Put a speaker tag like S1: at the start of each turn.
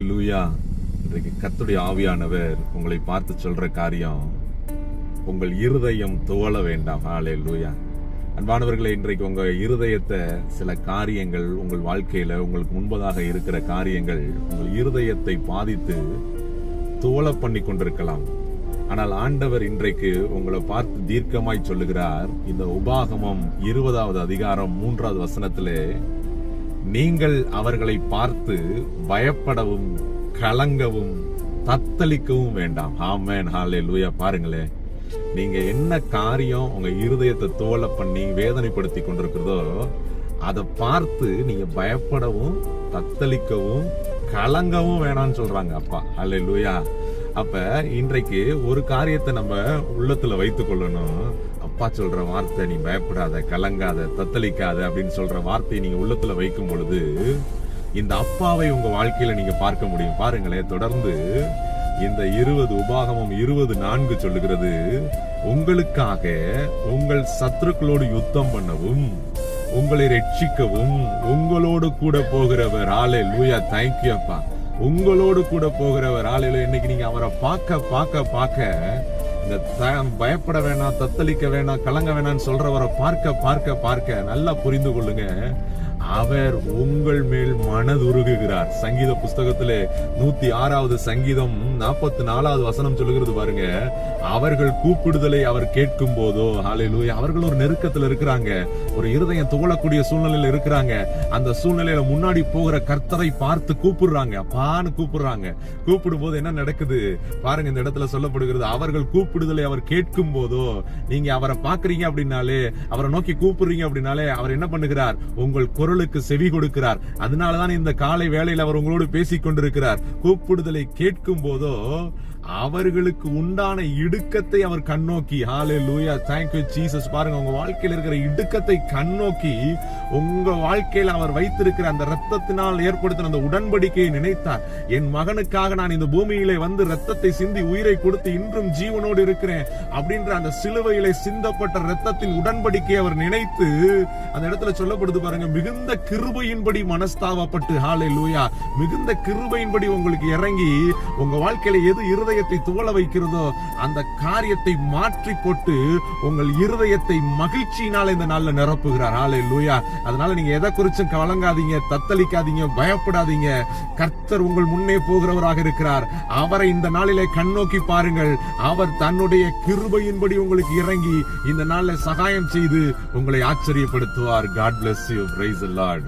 S1: ஹல்லேலூயா. இன்றைக்கு கர்த்தருடைய ஆவியானவர் உங்களை பார்த்து சொல்ற காரியம், உங்கள் இருதயம் துவள வேண்டாம். ஹல்லேலூயா. அன்பானவர்களே, இன்றைக்கு உங்க இருதயத்தை சில காரியங்கள் உங்கள் வாழ்க்கையில உங்களுக்கு முன்பதாக இருக்கிற காரியங்கள் உங்கள் இருதயத்தை பாதித்து துவள பண்ணி கொண்டிருக்கலாம். ஆனால் ஆண்டவர் இன்றைக்கு உங்களை பார்த்து தீர்க்கமாய் சொல்லுகிறார். இந்த உபாகமம் 20வது அதிகாரம் 3வது வசனத்திலே, நீங்கள் அவர்களை பார்த்து பயப்படவும் கலங்கவும் தத்தளிக்கவும் வேண்டாம். ஆமென், ஹல்லேலூயா. பாருங்களேன், நீங்க என்ன காரியம் உங்க இருதயத்தை தோல பண்ணி வேதனைப்படுத்தி கொண்டிருக்கிறதோ அதை பார்த்து நீங்க பயப்படவும் தத்தளிக்கவும் கலங்கவும் வேணாம்னு சொல்றாங்க அப்பா. ஹல்லேலூயா. அப்ப இன்றைக்கு ஒரு காரியத்தை நம்ம உள்ளத்துல வைத்துக் கொள்ளணும். அப்பா சொல்ற வார்த்தை, நீ பயப்படாத, கலங்காத, தத்தளிக்காத அப்படின்னு சொல்ற வார்த்தையை நீங்க உள்ளத்துல வைக்கும் பொழுது இந்த அப்பாவை உங்க வாழ்க்கையில நீங்க பார்க்க முடியும். பாருங்களேன், தொடர்ந்து இந்த உபாகமம் 20:4 சொல்லுகிறது, உங்களுக்காக உங்கள் சத்துருக்களோடு யுத்தம் பண்ணவும் உங்களை ரட்சிக்கவும் உங்களோடு கூட போகிறவர். ஹல்லேலூயா. தேங்க்யூ அப்பா. உங்களோடு கூட போகிறவர். ஹல்லேலூயா. இன்னைக்கு நீங்க அவரை பார்க்க இந்த பயப்பட வேணாம், தத்தளிக்க வேணாம், கலங்க வேணாம்னு சொல்றவரை பார்க்க நல்லா புரிந்து கொள்ளுங்க. அவர் உங்கள் மேல் மனதுருகுகிறார். சங்கீத புஸ்தகத்திலே 106வது சங்கீதம் 44வது வசனம் சொல்லுகிறது பாருங்க, அவர்கள் கூப்பிடுதலை அவர் கேட்கும் போதோ, ஹல்லேலூயா, அவர்கள் ஒரு நெருக்கத்துல இருக்கிறாங்க, ஒரு இருதயம் துவளக்கூடிய சூழ்நிலையில இருக்கிறாங்க. அந்த சூழ்நிலையில முன்னாடி போகிற கர்த்தரை பார்த்து கூப்பிடுறாங்க, அப்பான்னு கூப்பிடுறாங்க. கூப்பிடும் போது என்ன நடக்குது பாருங்க, இந்த இடத்துல சொல்லப்படுகிறது, அவர்கள் கூப்பிடுதலை அவர் கேட்கும் போதோ. நீங்க அவரை பாக்குறீங்க அப்படின்னாலே, அவரை நோக்கி கூப்பிடுறீங்க அப்படின்னாலே, அவர் என்ன பண்ணுகிறார், உங்கள் குரலுக்கு செவி கொடுக்கிறார். அதனாலதான் இந்த காலை வேளையில் அவர் உங்களோடு பேசிக் கொண்டிருக்கிறார். கூப்பிடுதலை கேட்கும் போதோ அவர்களுக்கு உண்டான இடுக்கத்தை அவர் கண்ணோக்கி, ஹல்லேலூயா, தேங்க் யூ ஜீசஸ். பாருங்க, உங்க வாழ்க்கையில் இருக்கிற இடுக்கத்தை கண்ணோக்கி உங்க வாழ்க்கையில் அவர் வைத்திருக்கிற அந்த ரத்தத்தினால் ஏற்படுத்தின அந்த உடன்படிக்கையை நினைத்தார். என் மகனுக்காக நான் இந்த பூமியிலே வந்து ரத்தத்தை சிந்தி உயிரை கொடுத்து இன்றும் ஜீவனோடு இருக்கிறேன் அப்படின்ற அந்த சிலுவையிலே சிந்தப்பட்ட ரத்தத்தின் உடன்படிக்கையை அவர் நினைத்து, அந்த இடத்துல சொல்லப்படுது பாருங்க, மிகுந்த கிருபையின்படி மனஸ்தாபப்பட்டு, ஹல்லேலூயா, மிகுந்த கிருபையின்படி உங்களுக்கு இறங்கி உங்க வாழ்க்கையில எது இருதயத்தை துவள வைக்கிறதோ அந்த காரியத்தை மாற்றி போட்டு உங்கள் இருதயத்தை மகிழ்ச்சியினால இந்த நாள்ல நிரப்புகிறார். ஹல்லேலூயா. அதனால நீங்க எதை குறிச்சும் கலங்காதீங்க, தத்தளிக்காதீங்க, பயப்படாதீங்க. கர்த்தர் உங்கள் முன்னே போகிறவராக இருக்கிறார். அவரை இந்த நாளிலே கண்ணோக்கி பாருங்கள். அவர் தன்னுடைய கிருபையின்படி உங்களுக்கு இறங்கி இந்த நாளில் சகாயம் செய்து உங்களை ஆச்சரியப்படுத்துவார். God bless you. Praise the Lord.